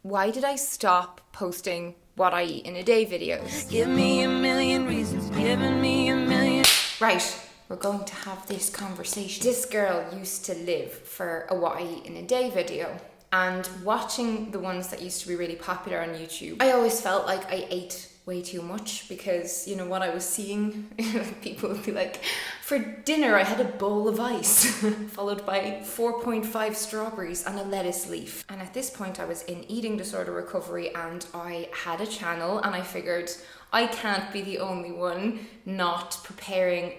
Why did I stop posting what I eat in a day videos? Give me a million reasons, giving me a million. Right, we're going to have this conversation. This girl used to live for a what I eat in a day video. And watching the ones that used to be really popular on YouTube, I always felt like I ate way too much because, you know, what I was seeing, people would be like, for dinner I had a bowl of ice, followed by 4.5 strawberries and a lettuce leaf. And at this point I was in eating disorder recovery and I had a channel and I figured I can't be the only one not preparing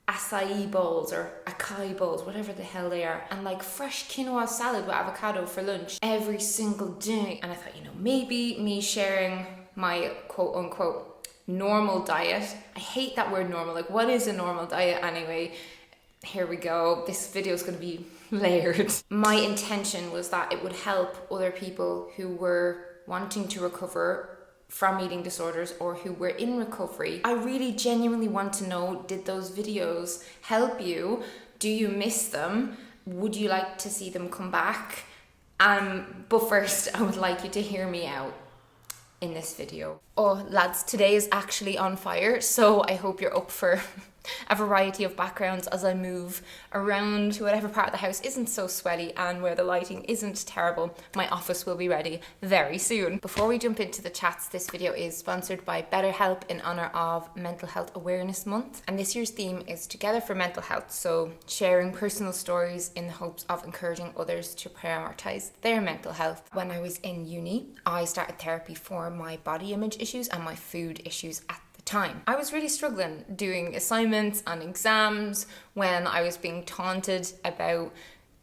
acai bowls or acai bowls, whatever the hell they are, and like fresh quinoa salad with avocado for lunch every single day. And I thought, you know, maybe me sharing my quote unquote normal diet. I hate that word normal. Like, what is a normal diet anyway? Here we go. This video is going to be layered. My intention was that it would help other people who were wanting to recover from eating disorders or who were in recovery. I really genuinely want to know, did those videos help you? Do you miss them? Would you like to see them come back? But first, I would like you to hear me out in this video. Oh lads, today is actually on fire, so I hope you're up for a variety of backgrounds as I move around to whatever part of the house isn't so sweaty and where the lighting isn't terrible. My office will be ready very soon. Before we jump into the chats, this video is sponsored by BetterHelp in honour of Mental Health Awareness Month, and this year's theme is Together for Mental Health, so sharing personal stories in the hopes of encouraging others to prioritise their mental health. When I was in uni, I started therapy for my body image issues and my food issues at time. I was really struggling doing assignments and exams when I was being taunted about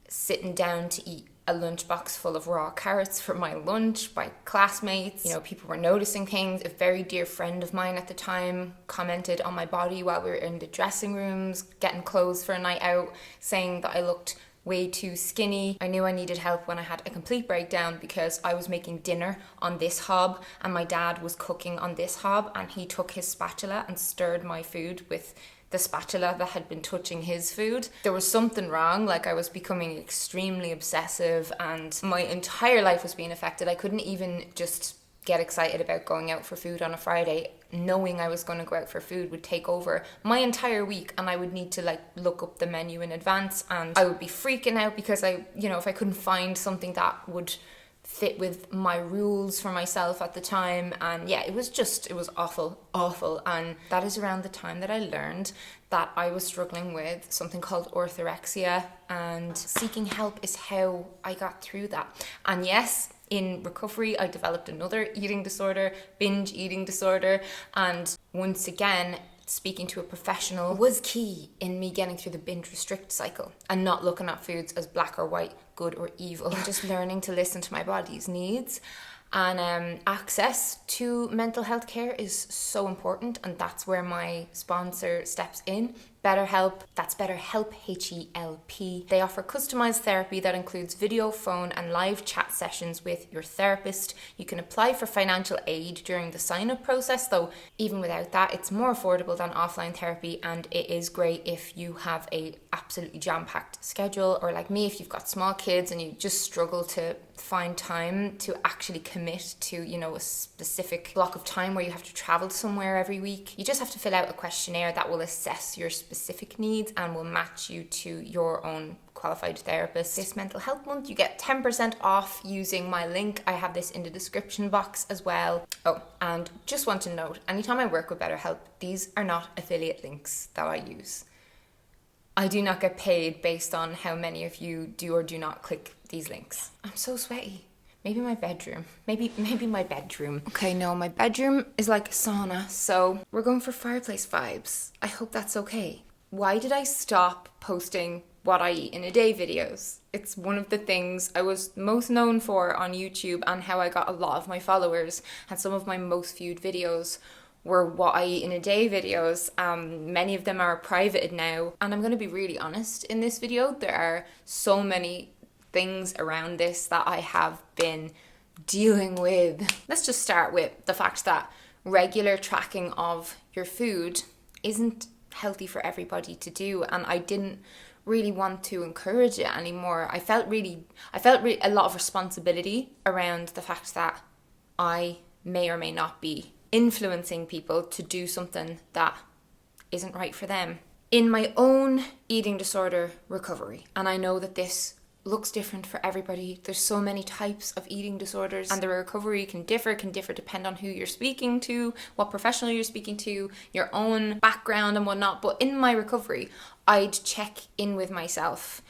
sitting down to eat a lunchbox full of raw carrots for my lunch by classmates. You know, people were noticing things. A very dear friend of mine at the time commented on my body while we were in the dressing rooms, getting clothes for a night out, saying that I looked way too skinny. I knew I needed help when I had a complete breakdown because I was making dinner on this hob and my dad was cooking on this hob, and he took his spatula and stirred my food with the spatula that had been touching his food. There was something wrong, like I was becoming extremely obsessive and my entire life was being affected. I couldn't even just get excited about going out for food on a Friday. Knowing I was going to go out for food would take over my entire week, and I would need to like look up the menu in advance, and I would be freaking out because if I couldn't find something that would fit with my rules for myself at the time. And yeah, it was awful. And that is around the time that I learned that I was struggling with something called orthorexia, and seeking help is how I got through that. And yes, in recovery, I developed another eating disorder, binge eating disorder, and once again, speaking to a professional was key in me getting through the binge restrict cycle and not looking at foods as black or white, good or evil, and just learning to listen to my body's needs. And access to mental health care is so important, and that's where my sponsor steps in. BetterHelp, that's BetterHelp, H-E-L-P. They offer customized therapy that includes video, phone, and live chat sessions with your therapist. You can apply for financial aid during the sign-up process, though even without that, it's more affordable than offline therapy, and it is great if you have a absolutely jam-packed schedule, or like me, if you've got small kids and you just struggle to find time to actually commit to, a specific block of time where you have to travel somewhere every week. You just have to fill out a questionnaire that will assess your specific needs and will match you to your own qualified therapist. This mental health month, you get 10% off using my link. I have this in the description box as well. Oh, and just want to note, anytime I work with BetterHelp, these are not affiliate links that I use. I do not get paid based on how many of you do or do not click these links. I'm so sweaty. Maybe my bedroom. Maybe my bedroom. Okay, no, my bedroom is like a sauna, so we're going for fireplace vibes. I hope that's okay. Why did I stop posting what I eat in a day videos? It's one of the things I was most known for on YouTube, and how I got a lot of my followers, and some of my most viewed videos were what I eat in a day videos. Many of them are privated now, and I'm going to be really honest in this video. There are so many things around this that I have been dealing with. Let's just start with the fact that regular tracking of your food isn't healthy for everybody to do, and I didn't really want to encourage it anymore. I felt a lot of responsibility around the fact that I may or may not be influencing people to do something that isn't right for them. In my own eating disorder recovery, and I know that this looks different for everybody. There's so many types of eating disorders, and the recovery can differ depend on who you're speaking to, what professional you're speaking to, your own background and whatnot. But in my recovery, I'd check in with myself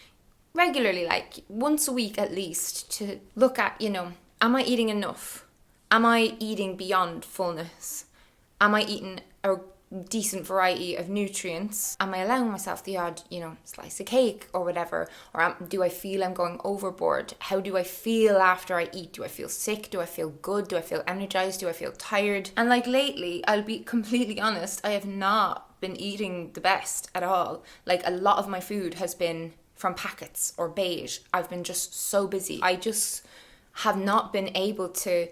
regularly, like once a week at least, to look at, am I eating enough? Am I eating beyond fullness? Am I eating a decent variety of nutrients? Am I allowing myself the odd, slice of cake or whatever? Or do I feel I'm going overboard? How do I feel after I eat? Do I feel sick? Do I feel good? Do I feel energized? Do I feel tired? And like lately, I'll be completely honest, I have not been eating the best at all. Like a lot of my food has been from packets or beige. I've been just so busy. I just have not been able to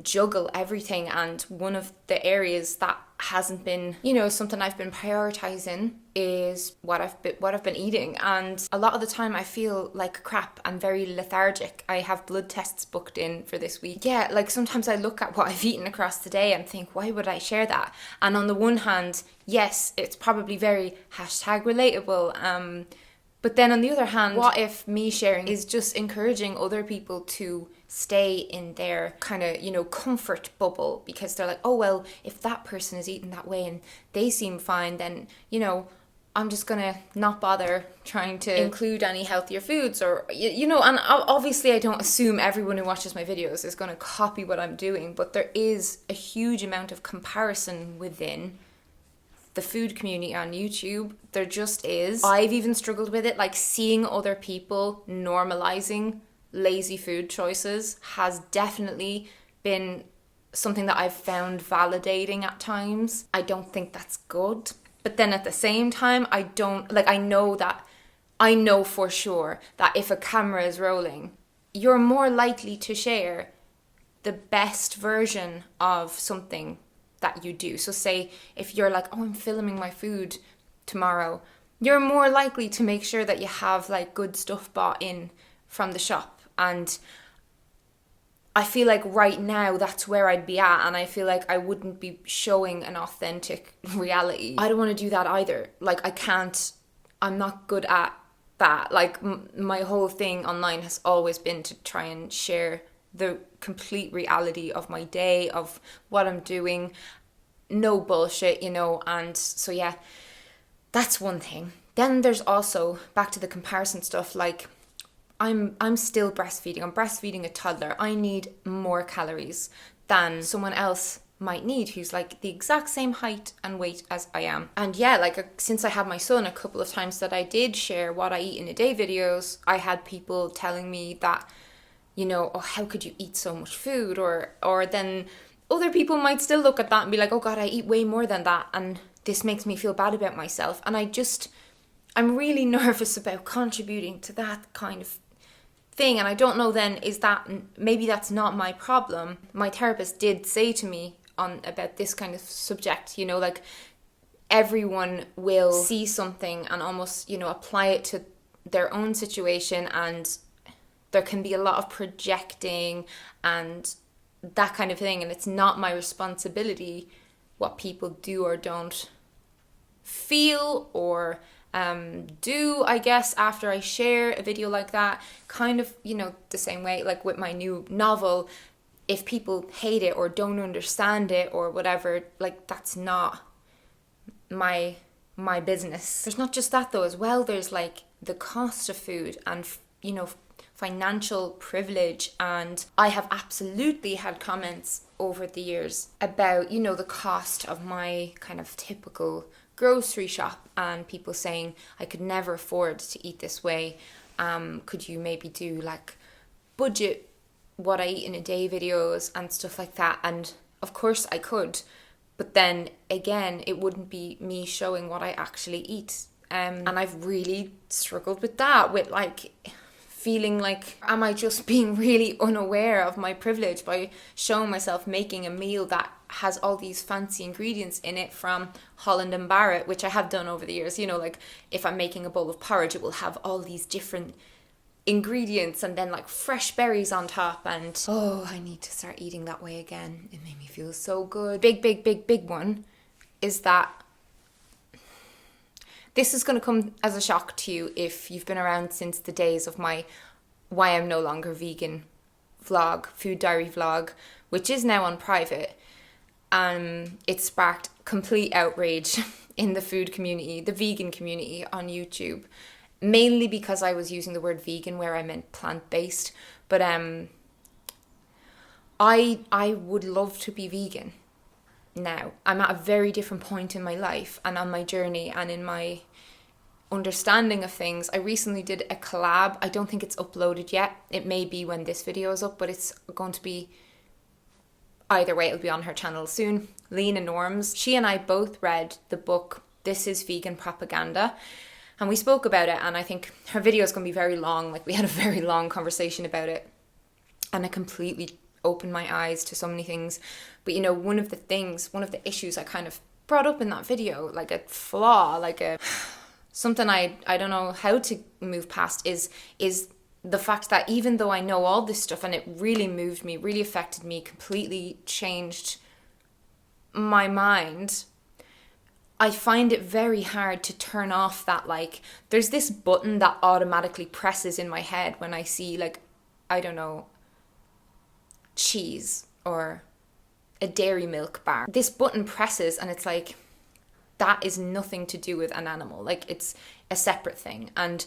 juggle everything, and one of the areas that hasn't been, something I've been prioritizing is what I've been eating. And a lot of the time I feel like crap and very lethargic. I have blood tests booked in for this week. Yeah, like sometimes I look at what I've eaten across the day and think, why would I share that? And on the one hand, yes, it's probably very #relatable, but then on the other hand, what if me sharing is just encouraging other people to stay in their kind of, comfort bubble, because they're like, oh, well, if that person is eating that way and they seem fine, then, I'm just going to not bother trying to include any healthier foods or, and obviously I don't assume everyone who watches my videos is going to copy what I'm doing, but there is a huge amount of comparison within the food community on YouTube. There just is. I've even struggled with it, like seeing other people normalizing lazy food choices has definitely been something that I've found validating at times. I don't think that's good. But then at the same time, I know for sure that if a camera is rolling, you're more likely to share the best version of something that you do. So say if you're like, oh, I'm filming my food tomorrow, you're more likely to make sure that you have like good stuff bought in from the shop. And I feel like right now that's where I'd be at, and I feel like I wouldn't be showing an authentic reality. I don't want to do that either. Like I'm not good at that. Like my whole thing online has always been to try and share the complete reality of my day, of what I'm doing, no bullshit, and so yeah, that's one thing. Then there's also, back to the comparison stuff, like I'm still breastfeeding. I'm breastfeeding a toddler. I need more calories than someone else might need who's like the exact same height and weight as I am. And yeah, like since I had my son, a couple of times that I did share what I eat in a day videos, I had people telling me that, oh, how could you eat so much food? Or then other people might still look at that and be like, oh God, I eat way more than that, and this makes me feel bad about myself. And I'm really nervous about contributing to that kind of thing. And I don't know then, maybe that's not my problem. My therapist did say to me about this kind of subject, like everyone will see something and almost, apply it to their own situation, and there can be a lot of projecting and that kind of thing, and it's not my responsibility what people do or don't feel or do, I guess, after I share a video like that. Kind of, the same way like with my new novel, if people hate it or don't understand it or whatever, like that's not my business. There's not just that though as well, there's like the cost of food and financial privilege. And I have absolutely had comments over the years about, the cost of my kind of typical grocery shop, and people saying I could never afford to eat this way. Could you maybe do like budget what I eat in a day videos and stuff like that? And of course I could, but then again, it wouldn't be me showing what I actually eat. And I've really struggled with that, with like feeling like, am I just being really unaware of my privilege by showing myself making a meal that has all these fancy ingredients in it from Holland and Barrett, which I have done over the years. You know, like if I'm making a bowl of porridge, it will have all these different ingredients and then like fresh berries on top, and oh, I need to start eating that way again. It made me feel so good. Big one is that this is going to come as a shock to you if you've been around since the days of my Why I'm No Longer Vegan vlog, food diary vlog, which is now on private. It sparked complete outrage in the food community, the vegan community on YouTube, mainly because I was using the word vegan where I meant plant-based. But I would love to be vegan now. I'm at a very different point in my life and on my journey and in my understanding of things. I recently did a collab. I don't think it's uploaded yet. It may be when this video is up, but it's going to be, either way, it'll be on her channel soon. Lena Norms. She and I both read the book This Is Vegan Propaganda, and we spoke about it, and I think her video is going to be very long. Like, we had a very long conversation about it, and it completely opened my eyes to so many things. But you know, one of the issues I kind of brought up in that video, like a flaw, like something I don't know how to move past, is the fact that even though I know all this stuff and it really moved me, really affected me, completely changed my mind, I find it very hard to turn off that, like, there's this button that automatically presses in my head when I see, like, I don't know, cheese or a dairy milk bar. This button presses and it's like, that is nothing to do with an animal. Like, it's a separate thing. And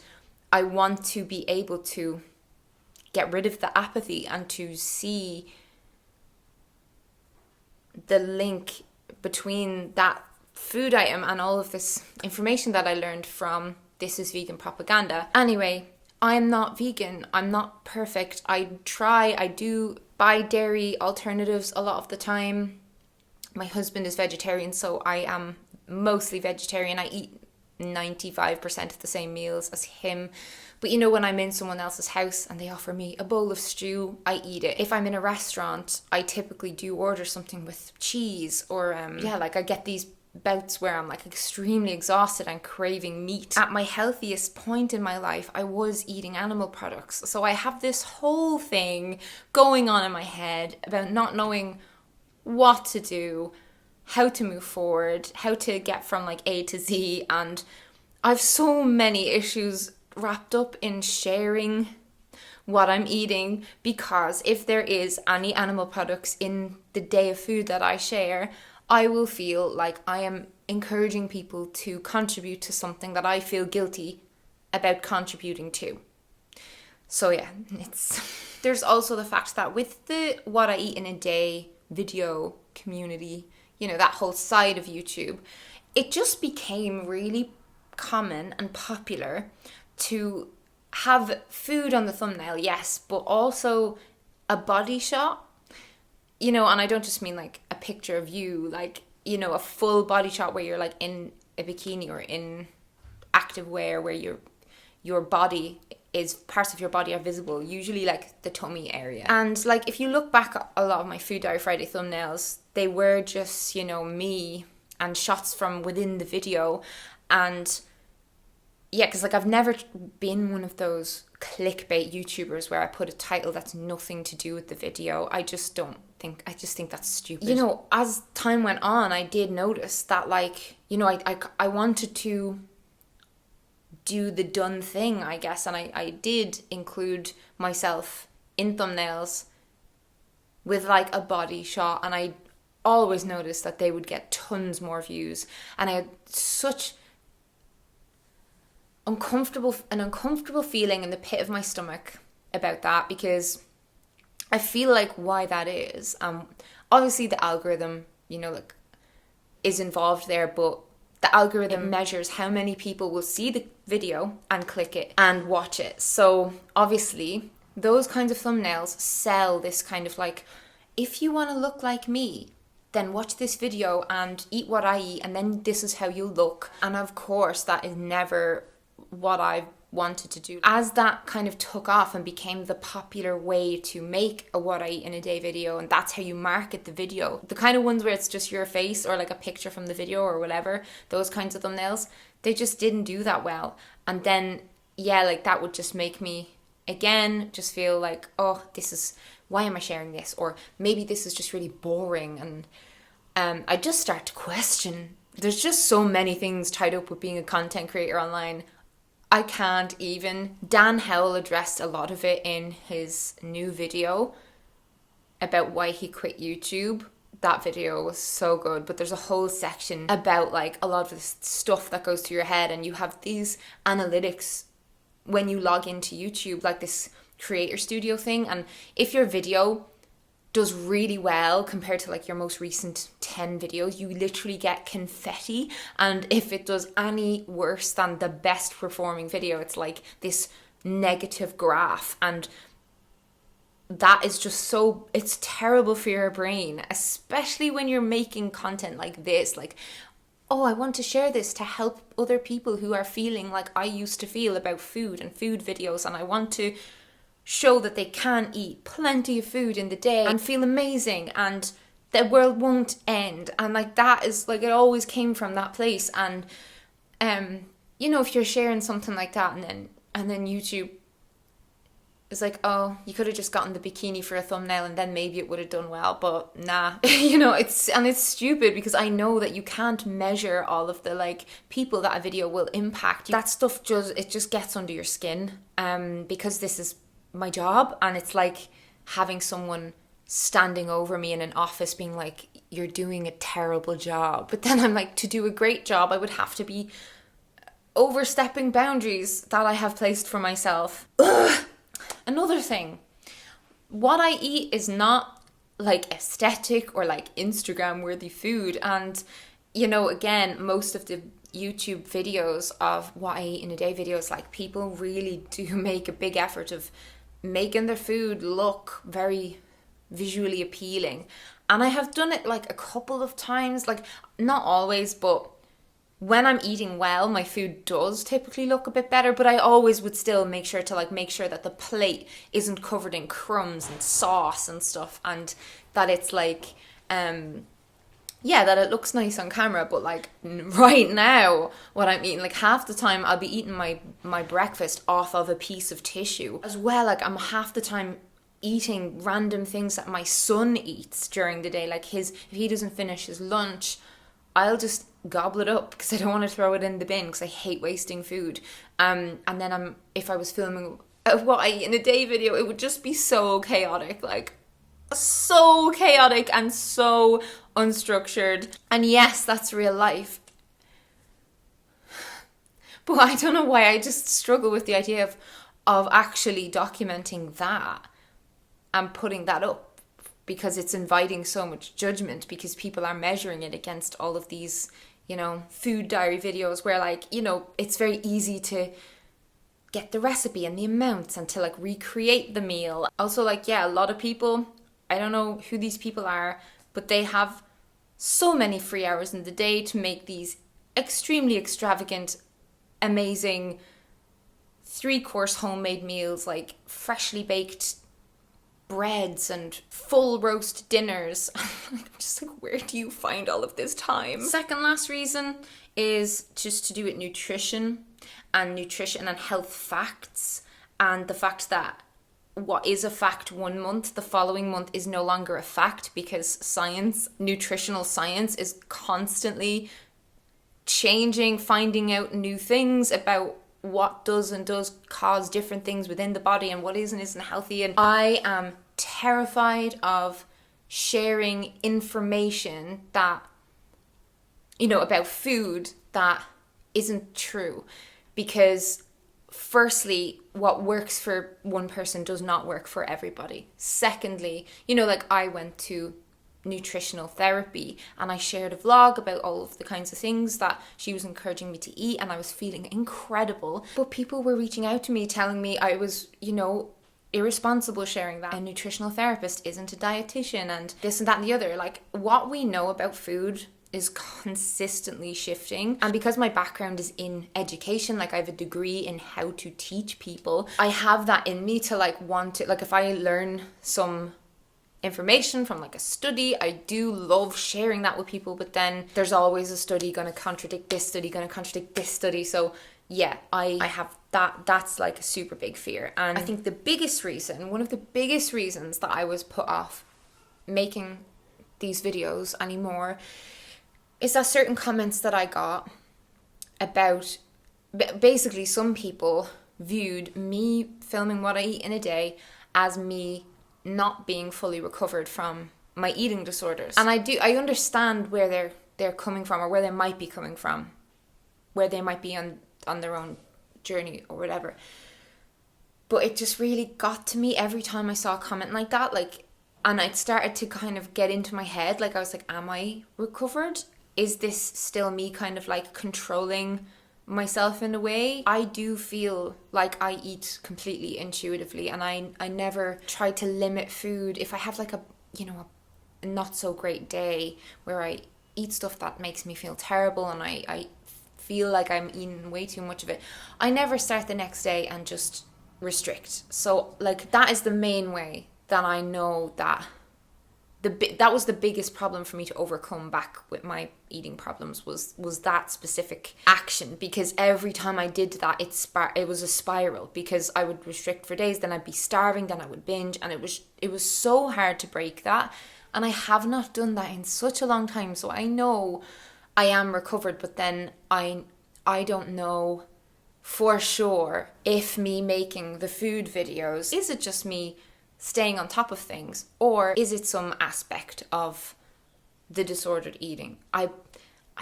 I want to be able to get rid of the apathy and to see the link between that food item and all of this information that I learned from This Is Vegan Propaganda. Anyway, I'm not vegan. I'm not perfect. I do buy dairy alternatives a lot of the time. My husband is vegetarian, so I am mostly vegetarian. I eat 95% of the same meals as him. But you know, when I'm in someone else's house and they offer me a bowl of stew, I eat it. If I'm in a restaurant, I typically do order something with cheese or like I get these bouts where I'm like extremely exhausted and craving meat. At my healthiest point in my life, I was eating animal products. So I have this whole thing going on in my head about not knowing what to do, how to move forward, how to get from like A to Z, and I've so many issues wrapped up in sharing what I'm eating, because if there is any animal products in the day of food that I share, I will feel like I am encouraging people to contribute to something that I feel guilty about contributing to. So yeah, there's also the fact that with the What I Eat in a Day video community, you know, that whole side of YouTube, it just became really common and popular to have food on the thumbnail, yes, but also a body shot, you know, and I don't just mean like a picture of you, like, you know, a full body shot where you're like in a bikini or in active wear, where your body is, parts of your body are visible, usually like the tummy area. And like, if you look back at a lot of my Food Diary Friday thumbnails, they were just, you know, me and shots from within the video. And yeah, because like I've never been one of those clickbait YouTubers where I put a title that's nothing to do with the video. I just think that's stupid. You know, as time went on, I did notice that, like, you know, I wanted to do the done thing, I guess, and I did include myself in thumbnails with like a body shot, and I always noticed that they would get tons more views, and I had such an uncomfortable feeling in the pit of my stomach about that, because I feel like why that is, obviously the algorithm, you know, like, is involved there, but the algorithm measures how many people will see the video and click it and watch it. So obviously those kinds of thumbnails sell this kind of like, if you want to look like me, then watch this video and eat what I eat, and then this is how you look. And of course that is never what I've wanted to do. As that kind of took off and became the popular way to make a what I eat in a day video, and that's how you market the video, the kind of ones where it's just your face or like a picture from the video or whatever, those kinds of thumbnails, they just didn't do that well. And then, yeah, like that would just make me, again, just feel like, oh, why am I sharing this? Or maybe this is just really boring. And I just start to question. There's just so many things tied up with being a content creator online. I can't even. Dan Howell addressed a lot of it in his new video about why he quit YouTube. That video was so good, but there's a whole section about like a lot of this stuff that goes through your head, and you have these analytics when you log into YouTube, like this creator studio thing, and if your video does really well compared to like your most recent 10 videos, you literally get confetti. And if it does any worse than the best performing video, it's like this negative graph. And that is just so, it's terrible for your brain, especially when you're making content like this. Like, oh, I want to share this to help other people who are feeling like I used to feel about food and food videos, and I want to show that they can eat plenty of food in the day and feel amazing and the world won't end. And like that is like, it always came from that place. And you know, if you're sharing something like that and then YouTube is like, oh, you could have just gotten the bikini for a thumbnail and then maybe it would have done well, but nah. You know, it's stupid because I know that you can't measure all of the like people that a video will impact. That stuff just gets under your skin because this is my job, and it's like having someone standing over me in an office being like, you're doing a terrible job. But then I'm like, to do a great job I would have to be overstepping boundaries that I have placed for myself. Ugh. Another thing, what I eat is not like aesthetic or like Instagram worthy food. And you know, again, most of the YouTube videos of what I eat in a day videos, like people really do make a big effort of making their food look very visually appealing. And I have done it like a couple of times, like not always, but when I'm eating well, my food does typically look a bit better, but I always would still make sure that the plate isn't covered in crumbs and sauce and stuff, and that it's like, that it looks nice on camera. But like right now, what I'm eating, like half the time I'll be eating my breakfast off of a piece of tissue as well. Like I'm half the time eating random things that my son eats during the day. Like if he doesn't finish his lunch, I'll just gobble it up because I don't want to throw it in the bin because I hate wasting food. And then if I was filming a what I eat in a day video, it would just be so chaotic, like so chaotic and so unstructured. And yes, that's real life. But I don't know why I just struggle with the idea of actually documenting that and putting that up, because it's inviting so much judgment, because people are measuring it against all of these, you know, food diary videos where like, you know, it's very easy to get the recipe and the amounts and to like recreate the meal. Also, like, yeah, a lot of people, I don't know who these people are, but they have so many free hours in the day to make these extremely extravagant, amazing 3-course homemade meals, like freshly baked breads and full roast dinners. I'm just like, where do you find all of this time? Second last reason is just to do with nutrition and health facts, and the fact that what is a fact one month, the following month is no longer a fact, because nutritional science is constantly changing, finding out new things about what does and does cause different things within the body and what is and isn't healthy. And I am terrified of sharing information that, you know, about food that isn't true, because firstly, what works for one person does not work for everybody. Secondly, you know, like I went to nutritional therapy and I shared a vlog about all of the kinds of things that she was encouraging me to eat, and I was feeling incredible. But people were reaching out to me telling me I was, you know, irresponsible sharing that. A nutritional therapist isn't a dietitian and this and that and the other. Like, what we know about food is consistently shifting. And because my background is in education, like I have a degree in how to teach people, I have that in me to like want to, like if I learn some information from like a study, I do love sharing that with people, but then there's always a study going to contradict this study, going to contradict this study. So yeah, I have that's like a super big fear. And I think one of the biggest reasons that I was put off making these videos anymore is that certain comments that I got about, basically some people viewed me filming what I eat in a day as me not being fully recovered from my eating disorders. And I understand where they're coming from, or where they might be coming from, where they might be on their own journey or whatever. But it just really got to me every time I saw a comment like that, like, and it started to kind of get into my head. Like I was like, am I recovered? Is this still me kind of like controlling myself in a way? I do feel like I eat completely intuitively, and I never try to limit food. If I have like a not so great day where I eat stuff that makes me feel terrible and I feel like I'm eating way too much of it, I never start the next day and just restrict. So like that is the main way that I know that that was the biggest problem for me to overcome back with my eating problems was that specific action. Because every time I did that, it was a spiral, because I would restrict for days, then I'd be starving, then I would binge, and it was so hard to break that. And I have not done that in such a long time. So I know I am recovered, but then I don't know for sure if me making the food videos, is it just me staying on top of things, or is it some aspect of the disordered eating? I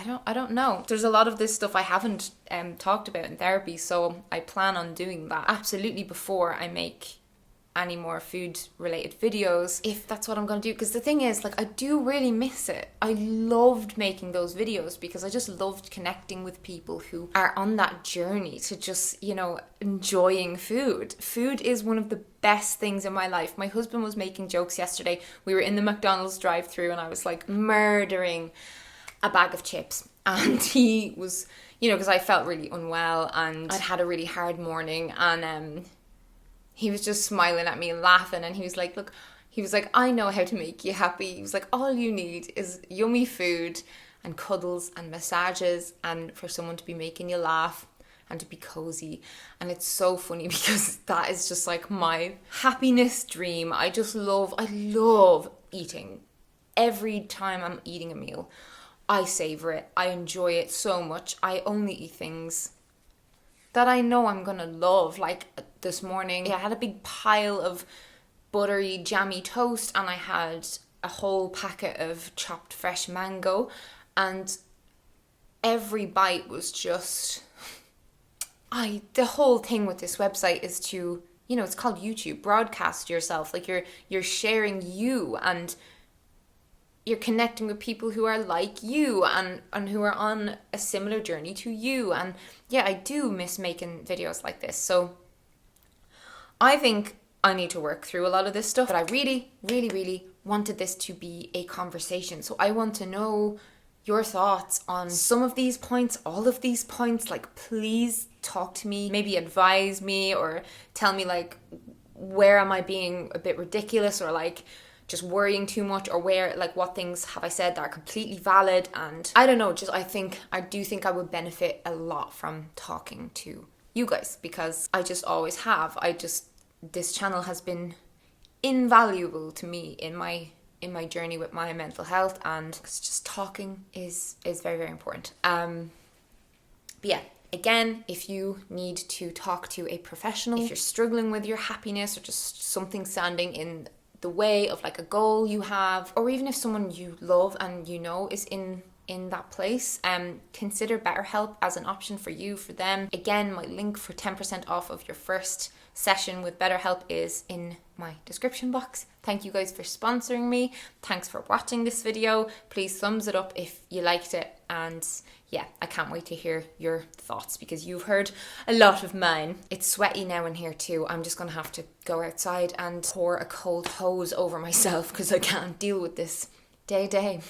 don't know. There's a lot of this stuff I haven't talked about in therapy, so I plan on doing that absolutely before I make any more food related videos, if that's what I'm going to do. Because the thing is, like, I do really miss it. I loved making those videos because I just loved connecting with people who are on that journey to just, enjoying food. Food is one of the best things in my life. My husband was making jokes yesterday. We were in the McDonald's drive-thru and I was like murdering a bag of chips, and he was, because I felt really unwell and I'd had a really hard morning, and he was just smiling at me and laughing, and he was like, look, I know how to make you happy. He was like, all you need is yummy food and cuddles and massages, and for someone to be making you laugh and to be cozy. And it's so funny because that is just like my happiness dream. I love eating. Every time I'm eating a meal, I savor it. I enjoy it so much. I only eat things that I know I'm gonna love. Like this morning, I had a big pile of buttery, jammy toast, and I had a whole packet of chopped fresh mango, and every bite was just... the whole thing with this website is to, it's called YouTube, broadcast yourself. Like you're sharing you, and you're connecting with people who are like you and who are on a similar journey to you. And yeah, I do miss making videos like this. So I think I need to work through a lot of this stuff, but I really, really, really wanted this to be a conversation. So I want to know your thoughts on some of these points, all of these points. Like, please talk to me, maybe advise me, or tell me like, where am I being a bit ridiculous, or like just worrying too much, or where, like, what things have I said that are completely valid. And I don't know, I do think I would benefit a lot from talking to you guys, because I just always have. This channel has been invaluable to me in my journey with my mental health, and just talking is very, very important. But yeah, again, if you need to talk to a professional, if you're struggling with your happiness, or just something standing in the way of like a goal you have, or even if someone you love and is in that place, consider BetterHelp as an option for you, for them. Again, my link for 10% off of your first session with BetterHelp is in my description box. Thank you guys for sponsoring me. Thanks for watching this video. Please thumbs it up if you liked it, and yeah, I can't wait to hear your thoughts, because you've heard a lot of mine. It's sweaty now in here too. I'm just gonna have to go outside and pour a cold hose over myself because I can't deal with this day.